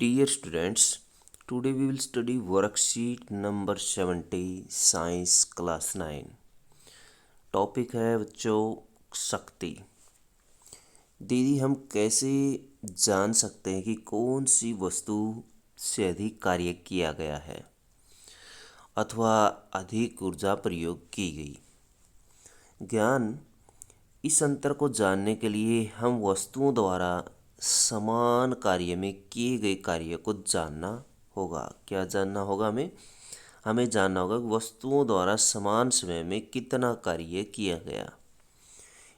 Dear students, today we will study worksheet number 70 Science Class 9। Topic है बच्चों शक्ति। दीदी हम कैसे जान सकते हैं कि कौन सी वस्तु से अधिक कार्य किया गया है अथवा अधिक ऊर्जा प्रयोग की गई। ज्ञान इस अंतर को जानने के लिए हम वस्तुओं द्वारा समान कार्य में किए गए कार्य को जानना होगा। क्या जानना होगा? हमें जानना होगा कि वस्तुओं द्वारा समान समय में कितना कार्य किया गया।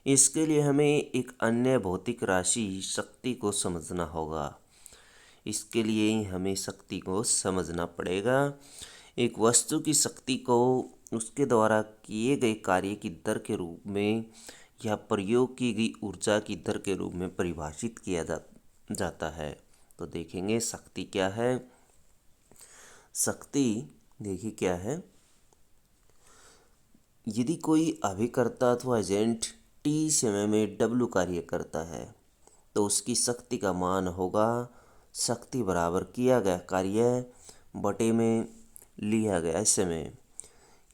इसके लिए हमें एक अन्य भौतिक राशि शक्ति को समझना होगा। इसके लिए हमें शक्ति को समझना पड़ेगा। एक वस्तु की शक्ति को उसके द्वारा किए गए कार्य की दर के रूप में या प्रयोग की गई ऊर्जा की दर के रूप में परिभाषित किया जाता है। तो देखेंगे शक्ति क्या है। शक्ति देखिए क्या है। यदि कोई अभिकर्ता अथवा एजेंट t समय में w कार्य करता है तो उसकी शक्ति का मान होगा शक्ति बराबर किया गया कार्य बटे में लिया गया समय,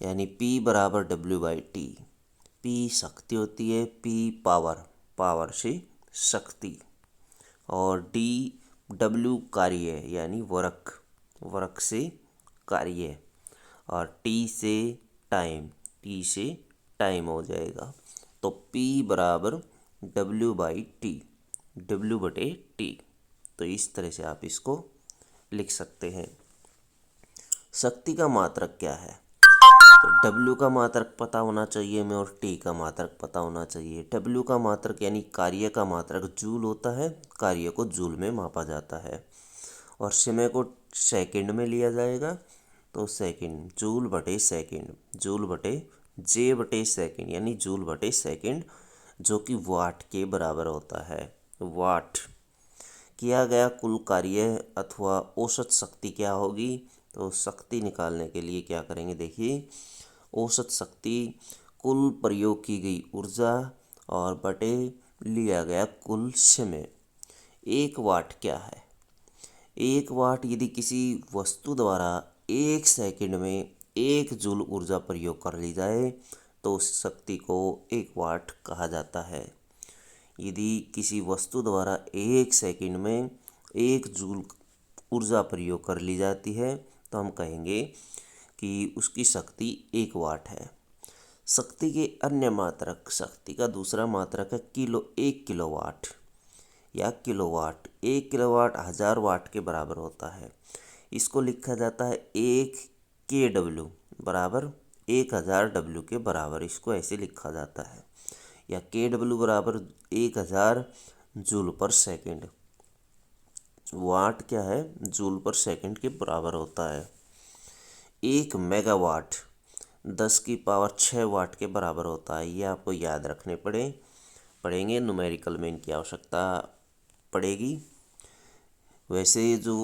यानी P बराबर W/T। P शक्ति होती है, P पावर से शक्ति, और W कार्य यानी वर्क से कार्य, और T से टाइम हो जाएगा। तो P बराबर W/T। तो इस तरह से आप इसको लिख सकते हैं। शक्ति का मात्रक क्या है? तो W का मात्रक पता होना चाहिए हमें और T का मात्रक पता होना चाहिए। W का मात्रक यानी कार्य का मात्रक जूल होता है, कार्य को जूल में मापा जाता है, और समय को सेकंड में लिया जाएगा। तो सेकंड जूल बटे सेकंड यानी जूल बटे सेकंड, जो कि वाट के बराबर होता है। वाट किया गया कुल कार्य अथवा औसत शक्ति क्या होगी? तो शक्ति निकालने के लिए क्या करेंगे, देखिए औसत शक्ति कुल प्रयोग की गई ऊर्जा और बटे लिया गया कुल समय। 1 वाट क्या है? 1 वाट यदि किसी वस्तु द्वारा 1 सेकंड में 1 जूल ऊर्जा प्रयोग कर ली जाए तो उस शक्ति को 1 वाट कहा जाता है। यदि किसी वस्तु द्वारा 1 सेकंड में 1 जूल ऊर्जा प्रयोग कर ली जाती है तो हम कहेंगे कि उसकी शक्ति 1 वाट है। शक्ति के अन्य मात्रक, शक्ति का दूसरा मात्रक है 1 किलोवाट या किलोवाट। 1 किलोवाट 1000 वाट के बराबर होता है। इसको लिखा जाता है 1 kW बराबर 1000 W के बराबर, इसको ऐसे लिखा जाता है, या kW बराबर 1000 जूल पर सेकंड। वाट क्या है? जूल पर सेकंड के बराबर होता है। 1 मेगावाट 10 की पावर 6 वाट के बराबर होता है। ये आपको याद रखने पड़ेंगे, न्यूमेरिकल में इनकी आवश्यकता पड़ेगी। वैसे जो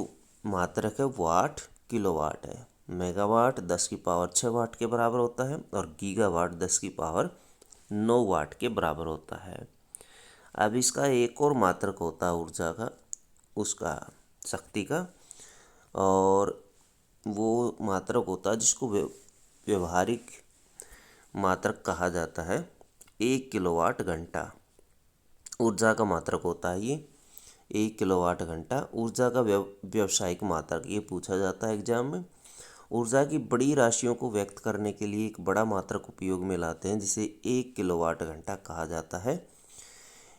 मात्रक है वाट किलोवाट है। मेगावाट 10 की पावर 6 वाट के बराबर होता है और गीगावाट 10 की पावर 9 वाट के बराबर होता है। अब इसका एक और मात्रक होता है ऊर्जा का, उसका शक्ति का, और वो मात्रक होता है जिसको व्यवहारिक मात्रक कहा जाता है 1 किलोवाट घंटा। ऊर्जा का मात्रक होता है ये 1 किलोवाट घंटा। ऊर्जा का व्यावसायिक मात्रक ये पूछा जाता है एग्जाम में। ऊर्जा की बड़ी राशियों को व्यक्त करने के लिए एक बड़ा मात्रक उपयोग में लाते हैं जिसे 1 किलोवाट घंटा कहा जाता है।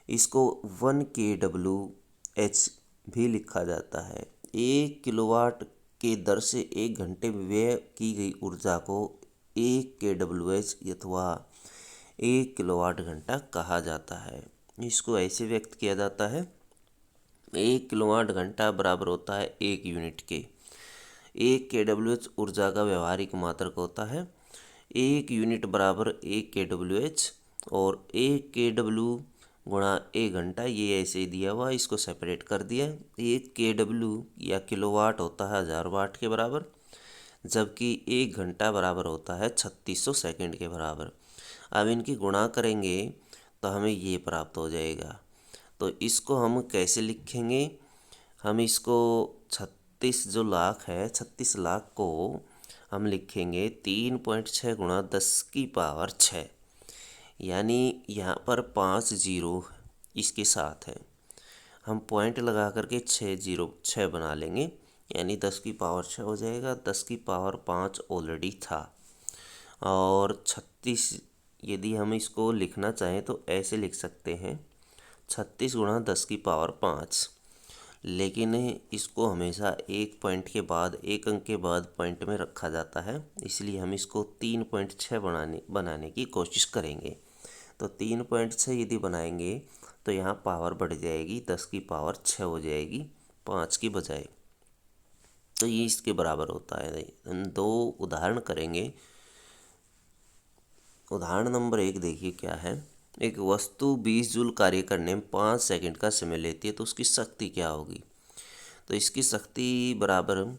इसको 1 kWh भी लिखा जाता है। 1 किलोवाट के दर से 1 घंटे में व्यय की गई ऊर्जा को 1 kWh अथवा 1 किलोवाट घंटा कहा जाता है। इसको ऐसे व्यक्त किया जाता है 1 किलोवाट घंटा बराबर होता है 1 यूनिट के। 1 kWh ऊर्जा का व्यवहारिक मात्रक होता है। 1 यूनिट बराबर 1 kWh, और 1 kW गुणा 1 घंटा ये ऐसे दिया हुआ, इसको सेपरेट कर दिया। 1 kW या किलोवाट होता है 1000 वाट के बराबर, जबकि 1 घंटा बराबर होता है 3600 सेकंड के बराबर। अब इनकी गुणा करेंगे तो हमें ये प्राप्त हो जाएगा। तो इसको हम कैसे लिखेंगे? हम इसको 36 जो लाख है, 36 लाख को हम लिखेंगे 3.6 गुणा 10 की पावर 6, यानी यहाँ पर 5 जीरो इसके साथ है। हम पॉइंट लगा करके 606 बना लेंगे, यानी 10 की पावर 6 हो जाएगा। 10 की पावर 5 ऑलरेडी था, और 36 यदि हम इसको लिखना चाहें तो ऐसे लिख सकते हैं 36 गुणा 10 की पावर 5, लेकिन इसको हमेशा एक पॉइंट के बाद, एक अंक के बाद पॉइंट में रखा जाता है, इसलिए हम इसको 3.6 बनाने की कोशिश करेंगे। तो 3.6 यदि बनाएंगे तो यहाँ पावर बढ़ जाएगी, 10 की पावर 6 हो जाएगी 5 की बजाय। तो ये इसके बराबर होता है। हम दो उदाहरण करेंगे। उदाहरण नंबर 1 देखिए क्या है। एक वस्तु 20 जूल कार्य करने में 5 सेकंड का समय लेती है, तो उसकी शक्ति क्या होगी। तो इसकी शक्ति बराबर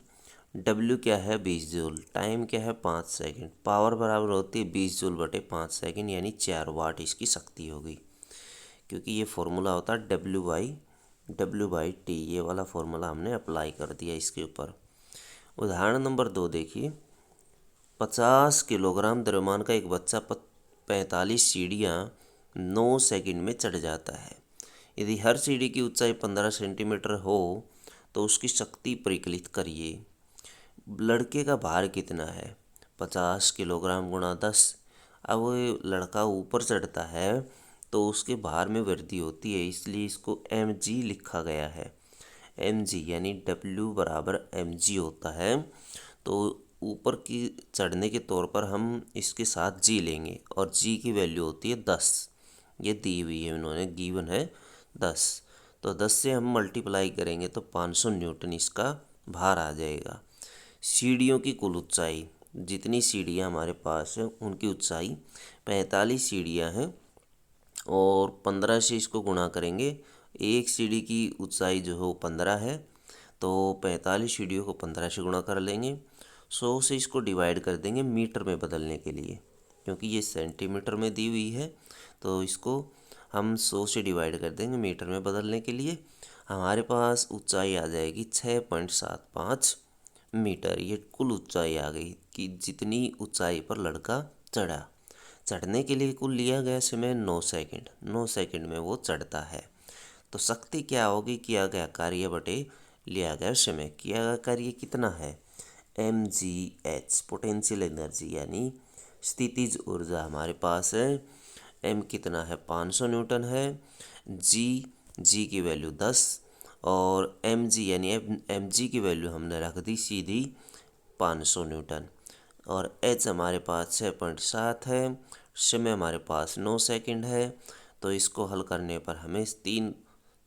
W क्या है 20 जूल, टाइम क्या है 5 सेकंड, पावर बराबर होती है 20 जूल बटे 5 सेकंड, यानी 4 वाट इसकी शक्ति होगी। क्योंकि ये फॉर्मूला होता है W/T, ये वाला फॉर्मूला हमने अप्लाई कर दिया इसके ऊपर। उदाहरण नंबर 2 देखिए। 50 किलोग्राम द्रव्यमान का एक बच्चा 45 सीढ़ियाँ 9 सेकंड में चढ़ जाता है। यदि हर सीढ़ी की ऊंचाई 15 सेंटीमीटर हो तो उसकी शक्ति परिकलित करिए। लड़के का भार कितना है, 50 किलोग्राम गुणा 10। अब वो लड़का ऊपर चढ़ता है तो उसके भार में वृद्धि होती है, इसलिए इसको mg लिखा गया है। mg यानी W बराबर mg होता है। तो ऊपर की चढ़ने के तौर पर हम इसके साथ g लेंगे, और g की वैल्यू होती है 10। ये दी हुई है, उन्होंने गिवन है 10। तो 10 से हम मल्टीप्लाई करेंगे तो 500 न्यूटन इसका भार आ जाएगा। सीढ़ियों की कुल ऊंचाई, जितनी सीढ़ियाँ हमारे पास है उनकी ऊंचाई 45 सीढ़ियाँ हैं, और 15 से इसको गुणा करेंगे। एक सीढ़ी की ऊंचाई जो है वो 15 है, तो 45 सीढ़ियों को 15 से गुणा कर लेंगे। 100 से इसको डिवाइड कर देंगे मीटर में बदलने के लिए, क्योंकि ये सेंटीमीटर में दी हुई है, तो इसको हम 100 से डिवाइड कर देंगे मीटर में बदलने के लिए। हमारे पास ऊंचाई आ जाएगी 6.75 मीटर। ये कुल ऊंचाई आ गई कि जितनी ऊंचाई पर लड़का चढ़ा। चढ़ने के लिए कुल लिया गया समय 9 सेकंड, 9 सेकंड में वो चढ़ता है। तो शक्ति क्या होगी, किया गया कार्य बटे लिया गया समय। किया गया कार्य कितना है, mgh पोटेंशियल एनर्जी यानी स्थितिज ऊर्जा हमारे पास है। m कितना है 500 न्यूटन है, g की वैल्यू 10, और mg यानी mg की वैल्यू हमने रख दी सीधी 500 न्यूटन, और h हमारे पास 6.7 है, समय हमारे पास 9 सेकंड है। तो इसको हल करने पर हमें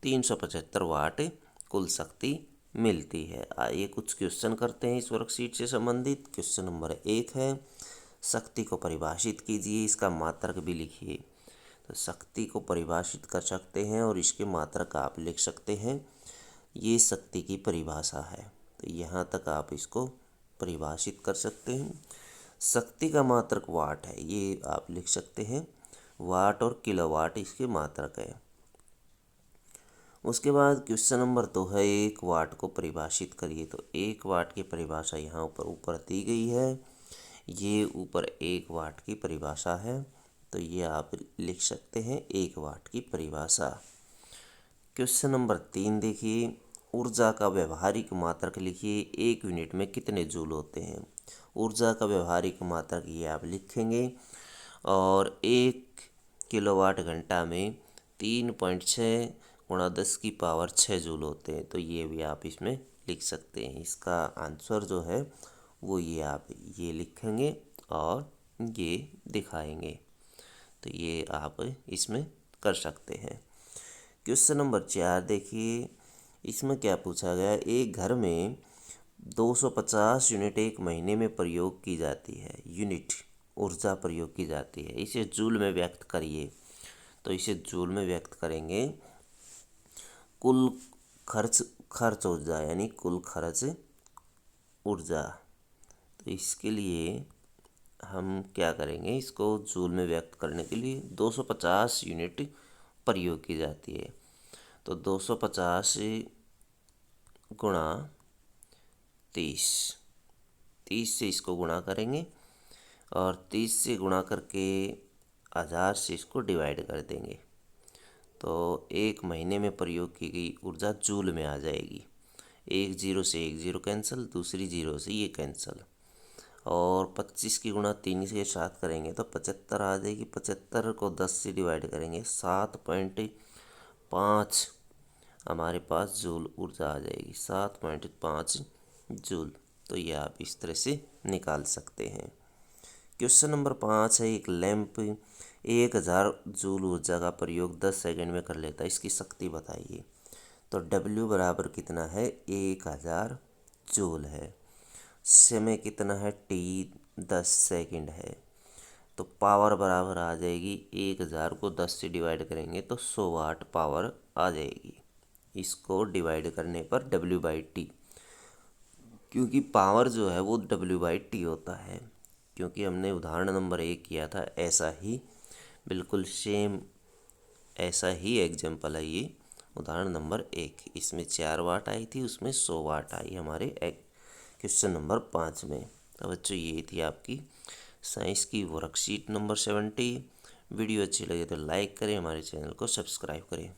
375 वाट कुल शक्ति मिलती है। आइए कुछ क्वेश्चन करते हैं इस वर्कशीट से संबंधित। क्वेश्चन नंबर 1 है, शक्ति को परिभाषित कीजिए, इसका मात्रक भी लिखिए। तो शक्ति को परिभाषित कर सकते हैं और इसके मात्रक आप लिख सकते हैं। ये शक्ति की परिभाषा है, तो यहाँ तक आप इसको परिभाषित कर सकते हैं। शक्ति का मात्रक वाट है, ये आप लिख सकते हैं। वाट और किलोवाट इसके मात्रक है। उसके बाद क्वेश्चन नंबर 2 है, 1 वाट को परिभाषित करिए। तो 1 वाट की परिभाषा यहाँ ऊपर दी गई है। ये ऊपर 1 वाट की परिभाषा है, तो ये आप लिख सकते हैं 1 वाट की परिभाषा। क्वेश्चन नंबर 3 देखिए, ऊर्जा का व्यवहारिक मात्रक लिखिए, 1 यूनिट में कितने जूल होते हैं। ऊर्जा का व्यवहारिक मात्रक ये आप लिखेंगे, और 1 किलोवाट घंटा में 3.6 गुणा 10 की पावर 6 जूल होते हैं। तो ये भी आप इसमें लिख सकते हैं। इसका आंसर जो है वो ये आप ये लिखेंगे और ये दिखाएंगे। तो ये आप इसमें कर सकते हैं। क्वेश्चन नंबर 4 देखिए, इसमें क्या पूछा गया। एक घर में 250 यूनिट एक महीने में प्रयोग की जाती है, यूनिट ऊर्जा प्रयोग की जाती है, इसे जूल में व्यक्त करिए। तो इसे जूल में व्यक्त करेंगे। कुल खर्च ऊर्जा यानी कुल खर्च ऊर्जा। तो इसके लिए हम क्या करेंगे, इसको जूल में व्यक्त करने के लिए 250 यूनिट प्रयोग की जाती है। तो 250 गुणा 30, 30 से इसको गुणा करेंगे और 30 से गुणा करके 1000 से इसको डिवाइड कर देंगे, तो एक महीने में प्रयोग की गई ऊर्जा जूल में आ जाएगी। एक जीरो से एक जीरो कैंसिल, दूसरी जीरो से ये कैंसिल, और 25 की गुणा 3 के साथ करेंगे तो 75 आ जाएगी। 75 को 10 से डिवाइड करेंगे, 7.5 हमारे पास जूल ऊर्जा आ जाएगी, 7.5 जूल। तो ये आप इस तरह से निकाल सकते हैं। क्वेश्चन नंबर 5 है, एक लैंप 1000 जूल ऊर्जा का प्रयोग 10 सेकंड में कर लेता है, इसकी शक्ति बताइए। तो W बराबर कितना है, 1000 जूल है। समय कितना है, T 10 सेकंड है। तो पावर बराबर आ जाएगी, 1000 को 10 से डिवाइड करेंगे तो 100 वाट पावर आ जाएगी। इसको डिवाइड करने पर W/T, क्योंकि पावर जो है वो W/T होता है, क्योंकि हमने उदाहरण नंबर 1 किया था ऐसा ही, बिल्कुल सेम ऐसा ही एग्जाम्पल है ये उदाहरण नंबर 1। इसमें 4 वाट आई थी, उसमें 100 वाट आई हमारे क्वेश्चन नंबर 5 में। तो बच्चों ये थी आपकी साइंस की वर्कशीट नंबर 70। वीडियो अच्छी लगे तो लाइक करें, हमारे चैनल को सब्सक्राइब करें।